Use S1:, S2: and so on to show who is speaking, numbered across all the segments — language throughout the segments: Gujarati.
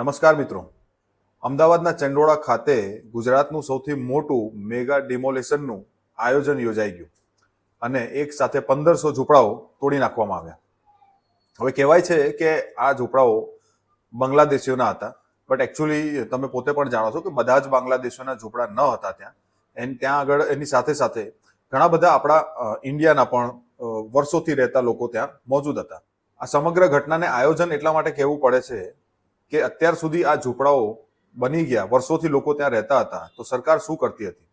S1: નમસ્કાર મિત્રો. અમદાવાદના ચંડોળા ખાતે ગુજરાતનું સૌથી મોટું મેગા ડિમોલેશનનું આયોજન યોજાઈ ગયું અને એક સાથે 1500 ઝૂંપડાઓ તોડી નાખવામાં આવ્યા. હવે કહેવાય છે કે આ ઝૂંપડાઓ બાંગ્લાદેશીઓના હતા, બટ એકચ્યુઅલી તમે પોતે પણ જાણો છો કે બધા જ બાંગ્લાદેશીઓના ઝૂંપડા ન હતા. ત્યાં આગળ એની સાથે સાથે ઘણા બધા આપણા ઇન્ડિયાના પણ વર્ષોથી રહેતા લોકો ત્યાં મોજૂદ હતા. આ સમગ્ર ઘટનાને આયોજન એટલા માટે કહેવું પડે છે કે અત્યાર સુધી આ ઝૂંપડાઓ બની ગયા, વર્ષોથી લોકો ત્યાં રહેતા હતા, તો સરકાર શું કરતી હતી?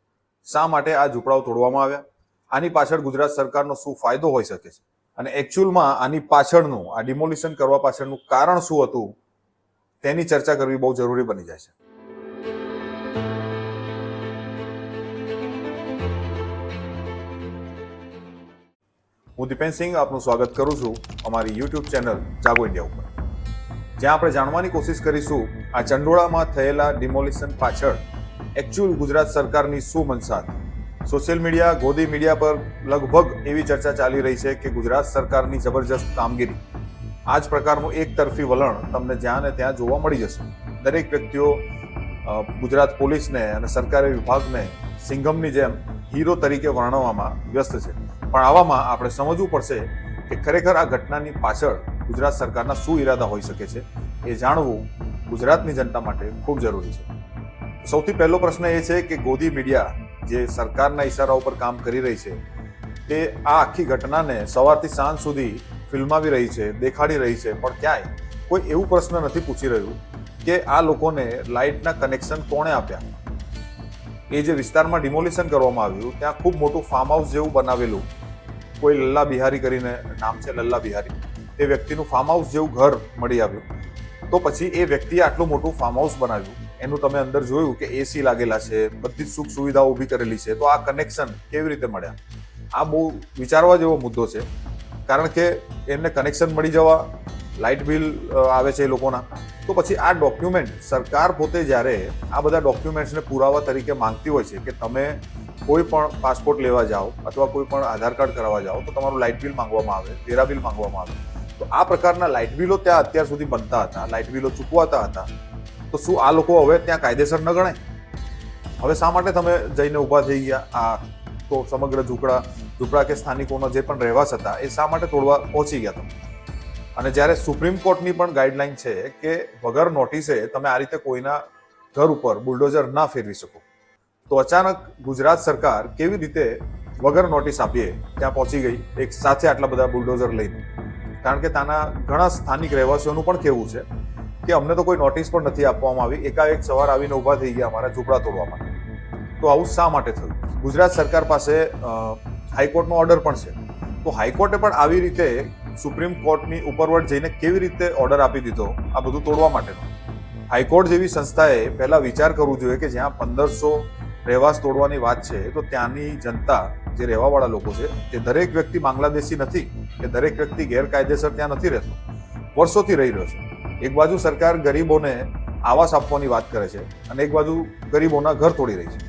S1: શા માટે આ ઝૂંપડાઓ તોડવામાં આવ્યા? આની પાછળ ગુજરાત સરકારનો શું ફાયદો હોઈ શકે છે? અને એકચ્યુઅલમાં આની પાછળનું, આ ડિમોલિશન કરવા પાછળનું કારણ શું હતું, તેની ચર્ચા કરવી બહુ જરૂરી બની જાય છે. હું દીપેનસિંહ આપનું સ્વાગત કરું છું અમારી યુટ્યુબ ચેનલ જાગો ઇન્ડિયા ઉપર, જ્યાં આપણે જાણવાની કોશિશ કરીશું આ ચંડોળામાં થયેલા ડિમોલિશન પાછળ એકચ્યુઅલ ગુજરાત સરકારની શું મનસા હતી. સોશિયલ મીડિયા, ગોદી મીડિયા પર લગભગ એવી ચર્ચા ચાલી રહી છે કે ગુજરાત સરકારની જબરજસ્ત કામગીરી, આ જ પ્રકારનું એક તરફી વલણ તમને જ્યાં ને ત્યાં જોવા મળી જશે. દરેક વ્યક્તિઓ ગુજરાત પોલીસને અને સરકારી વિભાગને સિંઘમની જેમ હીરો તરીકે વર્ણવવામાં વ્યસ્ત છે. પણ આવામાં આપણે સમજવું પડશે કે ખરેખર આ ઘટનાની પાછળ ગુજરાત સરકારના શું ઈરાદા હોઈ શકે છે, એ જાણવું ગુજરાતની જનતા માટે ખૂબ જરૂરી છે. સૌથી પહેલો પ્રશ્ન એ છે કે ગોદી મીડિયા જે સરકારના ઈશારા ઉપર કામ કરી રહી છે, તે આ આખી ઘટનાને સવારથી સાંજ સુધી ફિલ્માવી રહી છે, દેખાડી રહી છે, પણ ક્યાંય કોઈ એવું પ્રશ્ન નથી પૂછી રહ્યું કે આ લોકોને લાઇટના કનેક્શન કોણે આપ્યા. એ જે વિસ્તારમાં ડિમોલિશન કરવામાં આવ્યું ત્યાં ખૂબ મોટું ફાર્મ હાઉસ જેવું બનાવેલું, કોઈ લલ્લા બિહારી કરીને નામ છે, લલ્લા બિહારી, તે વ્યક્તિનું ફાર્મ હાઉસ જેવું ઘર મળી આવ્યું. તો પછી એ વ્યક્તિએ આટલું મોટું ફાર્મ હાઉસ બનાવ્યું, એનું તમે અંદર જોયું કે એસી લાગેલા છે, બધી જ સુખ સુવિધાઓ ઊભી કરેલી છે, તો આ કનેક્શન કેવી રીતે મળ્યા? આ બહુ વિચારવા જેવો મુદ્દો છે, કારણ કે એમને કનેક્શન મળી જવા, લાઇટ બિલ આવે છે એ લોકોના, તો પછી આ ડોક્યુમેન્ટ સરકાર પોતે જ્યારે આ બધા ડોક્યુમેન્ટ્સને પુરાવા તરીકે માંગતી હોય છે કે તમે કોઈ પણ પાસપોર્ટ લેવા જાઓ અથવા કોઈ પણ આધાર કાર્ડ કરાવવા જાઓ તો તમારું લાઇટ બિલ માંગવામાં આવે, વેરા બિલ માંગવામાં આવે, તો આ પ્રકારના લાઇટ બિલો ત્યાં અત્યાર સુધી બનતા હતા, લાઇટ બિલો ચૂકવાતા હતા, તો શું આ લોકો હવે ત્યાં કાયદેસર ન ગણાય? હવે શા માટે તમે જઈને ઊભા થઈ ગયા? આ તો સમગ્ર ઝૂંપડા કે સ્થાનિકોના જે પણ રહેવાસ હતા એ શા માટે તોડવા પહોંચી ગયા તમે? અને જ્યારે સુપ્રીમ કોર્ટની પણ ગાઈડલાઈન છે કે વગર નોટિસે તમે આ રીતે કોઈના ઘર ઉપર બુલડોઝર ના ફેરવી શકો, તો અચાનક ગુજરાત સરકાર કેવી રીતે વગર નોટિસ આપીએ ત્યાં પહોંચી ગઈ એક સાથે આટલા બધા બુલડોઝર લઈને? કારણ કે ત્યાંના ઘણા સ્થાનિક રહેવાસીઓનું પણ કહેવું છે કે અમને તો કોઈ નોટિસ પણ નથી આપવામાં આવી, એકાએક સવાર આવીને ઊભા થઈ ગયા અમારા ઝૂંપડા તોડવા માટે. તો આવું શા માટે થયું? ગુજરાત સરકાર પાસે હાઈકોર્ટનો ઓર્ડર પણ છે, તો હાઈકોર્ટે પણ આવી રીતે સુપ્રીમ કોર્ટની ઉપરવટ જઈને કેવી રીતે ઓર્ડર આપી દીધો આ બધું તોડવા માટેનો? હાઈકોર્ટ જેવી સંસ્થાએ પહેલા વિચાર કરવું જોઈએ કે જ્યાં 1500 રહેવાસ તોડવાની વાત છે, તો ત્યાંની જનતા, જે રહેવાવાળા લોકો છે, તે દરેક વ્યક્તિ બાંગ્લાદેશી નથી કે દરેક વ્યક્તિ ગેરકાયદેસર ત્યાં નથી રહેતો, વર્ષોથી રહી રહ્યો છે. એક બાજુ સરકાર ગરીબોને આવાસ આપવાની વાત કરે છે અને એક બાજુ ગરીબોના ઘર તોડી રહી છે,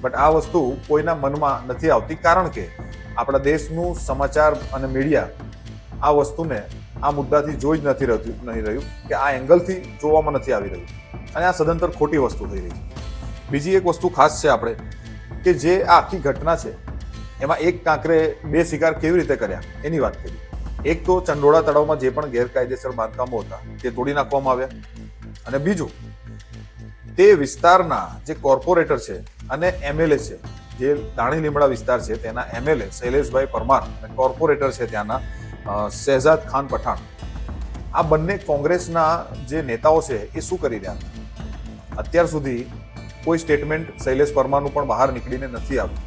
S1: બટ આ વસ્તુ કોઈના મનમાં નથી આવતી, કારણ કે આપણા દેશનું સમાચાર અને મીડિયા આ વસ્તુને આ મુદ્દાથી જોઈ જ નથી રહ્યું કે આ એંગલથી જોવામાં નથી આવી રહ્યું, અને આ સદંતર ખોટી વસ્તુ થઈ રહી છે. બીજી એક વસ્તુ ખાસ છે આપણે કે જે આ આખી ઘટના છે એમાં એક કાંકરે બે શિકાર કેવી રીતે કર્યા એની વાત કરી. એક તો ચંડોળા તળાવમાં જે પણ ગેરકાયદેસર બાંધકામો હતા તે તોડી નાખવામાં આવ્યા, અને બીજું તે વિસ્તારના જે કોર્પોરેટર છે અને એમએલએ છે, જે દાણી લીમડા વિસ્તાર છે તેના એમએલએ શૈલેષભાઈ પરમાર અને કોર્પોરેટર છે ત્યાંના શહેજાદ ખાન પઠાણ, આ બંને કોંગ્રેસના જે નેતાઓ છે એ શું કરી રહ્યા હતા? અત્યાર સુધી કોઈ સ્ટેટમેન્ટ શૈલેષ પરમારનું પણ બહાર નીકળીને નથી આવ્યું.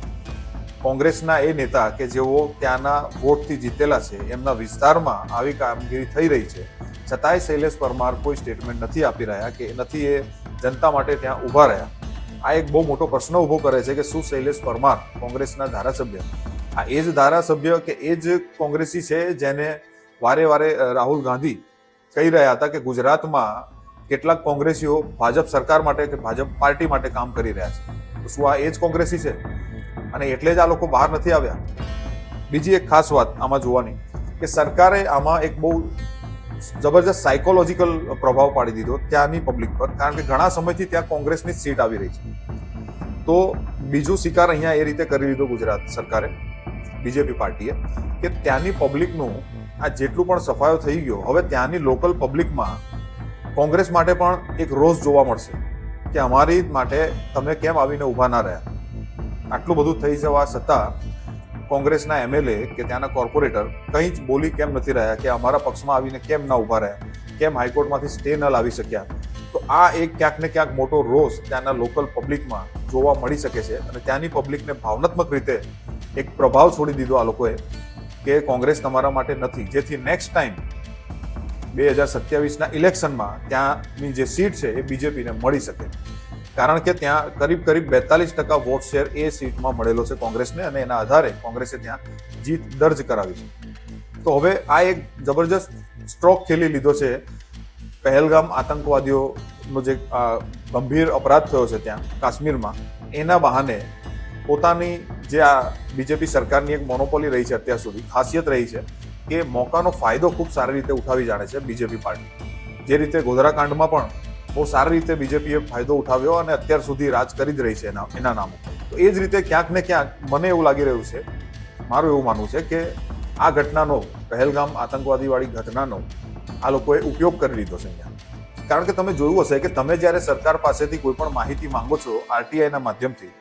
S1: કોંગ્રેસના એ નેતા કે જેઓ ત્યાંના વોટથી જીતેલા છે, એમના વિસ્તારમાં આવી કામગીરી થઈ રહી છે, છતાંય શૈલેષ પરમાર કોઈ સ્ટેટમેન્ટ નથી આપી રહ્યા કે નથી એ જનતા માટે ત્યાં ઊભા રહ્યા. આ એક બહુ મોટો પ્રશ્ન ઊભો કરે છે કે શું શૈલેષ પરમાર, કોંગ્રેસના ધારાસભ્ય, આ એ જ ધારાસભ્ય કે એ જ કોંગ્રેસી છે જેને વારે વારે રાહુલ ગાંધી કહી રહ્યા હતા કે ગુજરાતમાં કેટલાક કોંગ્રેસીઓ ભાજપ સરકાર માટે કે ભાજપ પાર્ટી માટે કામ કરી રહ્યા છે, તો શું આ એ જ કોંગ્રેસી છે? અને એટલે જ આ લોકો બહાર નથી આવ્યા. બીજી એક ખાસ વાત આમાં જોવાની કે સરકારે આમાં એક બહુ જબરજસ્ત સાયકોલોજીકલ પ્રભાવ પાડી દીધો ત્યાંની પબ્લિક પર, કારણ કે ઘણા સમયથી ત્યાં કોંગ્રેસની સીટ આવી રહી છે. તો બીજું શિકાર અહીંયા એ રીતે કરી લીધો ગુજરાત સરકારે, બીજેપી પાર્ટીએ, કે ત્યાંની પબ્લિકનું આ જેટલું પણ સફાયો થઈ ગયો, હવે ત્યાંની લોકલ પબ્લિકમાં કોંગ્રેસ માટે પણ એક રોષ જોવા મળશે કે અમારી માટે તમે કેમ આવીને ઊભા ના રહ્યા. આટલું બધું થઈ જવા છતાં કોંગ્રેસના એમએલએ કે ત્યાંના કોર્પોરેટર કંઈ જ બોલી કેમ નથી રહ્યા કે અમારા પક્ષમાં આવીને કેમ ના ઊભા રહ્યા, કેમ હાઈકોર્ટમાંથી સ્ટે ન લાવી શક્યા. તો આ એક ક્યાંક ને ક્યાંક મોટો રોષ ત્યાંના લોકલ પબ્લિકમાં જોવા મળી શકે છે અને ત્યાંની પબ્લિકને ભાવનાત્મક રીતે એક પ્રભાવ છોડી દીધો આ લોકોએ કે કોંગ્રેસ તમારા માટે નથી, જેથી નેક્સ્ટ ટાઈમ 2027ના ઇલેક્શનમાં ત્યાંની જે સીટ છે એ બીજેપીને મળી શકે, કારણ કે ત્યાં કરીબ 42% વોટ શેર એ સીટમાં મળેલો છે કોંગ્રેસને અને એના આધારે કોંગ્રેસે ત્યાં જીત દર્જ કરાવી છે. તો હવે આ એક જબરજસ્ત સ્ટ્રોક ખેલી લીધો છે. પહેલગામ આતંકવાદીઓનો જે ગંભીર અપરાધ થયો છે ત્યાં કાશ્મીરમાં, એના બહાને પોતાની જે આ બીજેપી સરકારની એક મોનોપોલી રહી છે અત્યાર સુધી, ખાસિયત રહી છે કે મોકાનો ફાયદો ખૂબ સારી રીતે ઉઠાવી જાણે છે બીજેપી પાર્ટી. જે રીતે ગોધરાકાંડમાં પણ બહુ સારી રીતે બીજેપીએ ફાયદો ઉઠાવ્યો અને અત્યાર સુધી રાજ કરી જ રહી છે એના નામો. તો એ જ રીતે ક્યાંક ને ક્યાંક મને એવું લાગી રહ્યું છે, મારું એવું માનવું છે કે આ ઘટનાનો, પહેલગામ આતંકવાદીવાળી ઘટનાનો આ લોકોએ ઉપયોગ કરી લીધો છે અહીંયા. કારણ કે તમે જોયું હશે કે તમે જ્યારે સરકાર પાસેથી કોઈ પણ માહિતી માંગો છો આરટીઆઈના માધ્યમથી,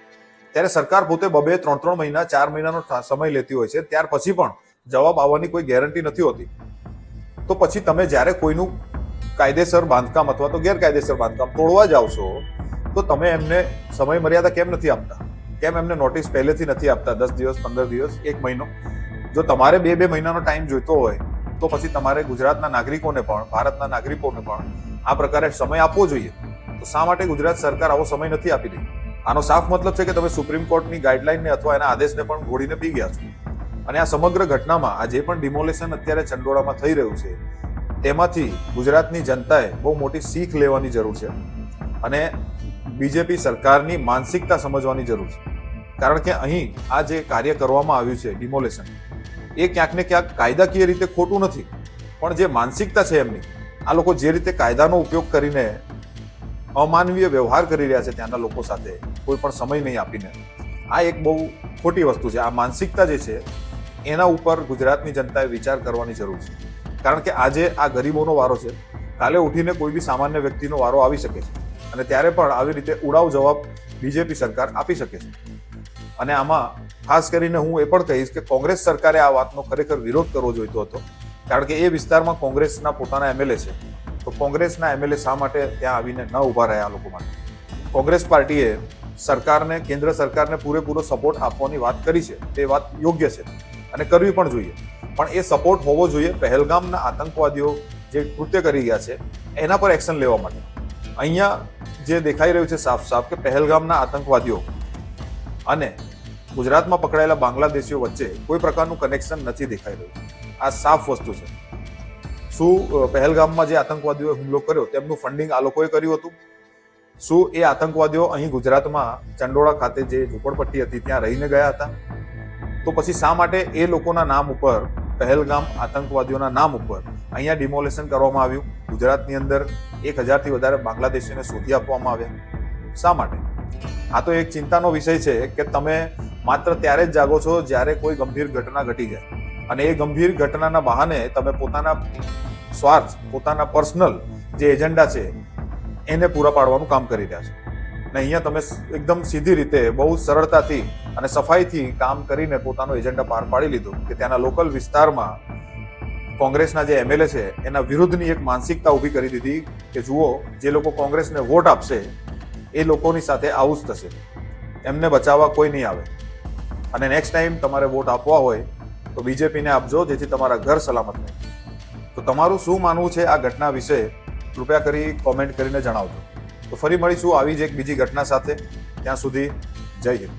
S1: ત્યારે સરકાર પોતે 2-3 મહિના 4 મહિનાનો સમય લેતી હોય છે. ત્યાર પછી પણ જવાબ આવવાની કોઈ ગેરંટી નથી હોતી. તો પછી તમે જ્યારે કોઈનું કાયદેસર બાંધકામ અથવા તો ગેરકાયદેસર બાંધકામ તોડવા જાઓ છો તો તમે એમને સમય મર્યાદા કેમ નથી આપતા? કેમ એમને નોટિસ પહેલેથી નથી આપતા? 10 દિવસ, 15 દિવસ, 1 મહિનો? જો તમારે 2 મહિનાનો ટાઈમ જોઈતો હોય તો પછી તમારે ગુજરાતના નાગરિકોને પણ, ભારતના નાગરિકોને પણ આ પ્રકારે સમય આપવો જોઈએ. તો શા માટે ગુજરાત સરકાર આવો સમય નથી આપી રહી? આનો સાફ મતલબ છે કે તમે સુપ્રીમ કોર્ટની ગાઈડલાઈનને અથવા એના આદેશને પણ ઘોડીને પી ગયા છો. અને આ સમગ્ર ઘટનામાં આ જે પણ ડિમોલેશન અત્યારે ચંડોળામાં થઈ રહ્યું છે તેમાંથી ગુજરાતની જનતાએ બહુ મોટી શીખ લેવાની જરૂર છે અને બીજેપી સરકારની માનસિકતા સમજવાની જરૂર છે. કારણ કે અહીં આ જે કાર્ય કરવામાં આવ્યું છે ડિમોલેશન, એ ક્યાંક ને ક્યાંક કાયદાકીય રીતે ખોટું નથી, પણ જે માનસિકતા છે એમની, આ લોકો જે રીતે કાયદાનો ઉપયોગ કરીને અમાનવીય વ્યવહાર કરી રહ્યા છે ત્યાંના લોકો સાથે, કોઈ પણ સમય નહીં આપીને, આ એક બહુ ખોટી વસ્તુ છે. આ માનસિકતા જે છે એના ઉપર ગુજરાતની જનતાએ વિચાર કરવાની જરૂર છે. કારણ કે આજે આ ગરીબોનો વારો છે, કાલે ઉઠીને કોઈ બી સામાન્ય વ્યક્તિનો વારો આવી શકે છે અને ત્યારે પણ આવી રીતે ઉડાવ જવાબ બીજેપી સરકાર આપી શકે છે. અને આમાં ખાસ કરીને હું એ પણ કહીશ કે કોંગ્રેસ સરકારે આ વાતનો ખરેખર વિરોધ કરવો જોઈતો હતો, કારણ કે એ વિસ્તારમાં કોંગ્રેસના પોતાના એમએલએ છે. તો કોંગ્રેસના એમએલએ શા માટે ત્યાં આવીને ન ઊભા રહ્યા આ લોકો માટે? કોંગ્રેસ પાર્ટીએ સરકારને, કેન્દ્ર સરકારને પૂરેપૂરો સપોર્ટ આપવાની વાત કરી છે, તે વાત યોગ્ય છે અને કરવી પણ જોઈએ. પણ એ સપોર્ટ હોવો જોઈએ પહેલગામના આતંકવાદીઓ જે કૃત્ય કરી ગયા છે એના પર એક્શન લેવા માટે. અહીંયા જે દેખાઈ રહ્યું છે સાફ સાફ કે પહેલગામના આતંકવાદીઓ અને ગુજરાતમાં પકડાયેલા બાંગ્લાદેશીઓ વચ્ચે કોઈ પ્રકારનું કનેક્શન નથી દેખાઈ રહ્યું. આ સાફ વસ્તુ છે. શું પહેલગામમાં જે આતંકવાદીઓએ હુમલો કર્યો તેમનું ફંડિંગ આ લોકોએ કર્યું હતું? શું એ આતંકવાદીઓ અહીં ગુજરાતમાં ચંડોળા ખાતે જે ઝૂંપડપટ્ટી હતી ત્યાં રહીને ગયા હતા? તો પછી શા માટે એ લોકોના નામ ઉપર, પહેલગામ આતંકવાદીઓના નામ ઉપર અહીંયા ડિમોલેશન કરવામાં આવ્યું? ગુજરાતની અંદર 1000થી વધારે બાંગ્લાદેશીઓને શોધી આપવામાં આવ્યા. શા માટે? આ તો એક ચિંતાનો વિષય છે કે તમે માત્ર ત્યારે જ જાગો છો જ્યારે કોઈ ગંભીર ઘટના ઘટી જાય અને એ ગંભીર ઘટનાના બહાને તમે પોતાના સ્વાર્થ, પોતાના પર્સનલ જે એજન્ડા છે એને પૂરા પાડવાનું કામ કરી રહ્યા છો. અને અહીંયા તમે એકદમ સીધી રીતે, બહુ સરળતાથી અને સફાઈથી કામ કરીને પોતાનો એજન્ડા પાર પાડી લીધો કે ત્યાંના લોકલ વિસ્તારમાં કોંગ્રેસના જે એમએલએ છે એના વિરુદ્ધની એક માનસિકતા ઊભી કરી દીધી કે જુઓ, જે લોકો કોંગ્રેસને વોટ આપશે એ લોકોની સાથે આવું જ થશે, એમને બચાવવા કોઈ નહીં આવે અને નેક્સ્ટ ટાઈમ તમારે વોટ આપવા હોય તો બીજેપીને આપજો, જેથી તમારા ઘર સલામત રહે. તો તમારું શું માનવું છે આ ઘટના વિશે કૃપયા કરી કોમેન્ટ કરીને જણાવજો. તો ફરી મળીશું આવી જ એક બીજી ઘટના સાથે. ત્યાં સુધી જય હિન્દ.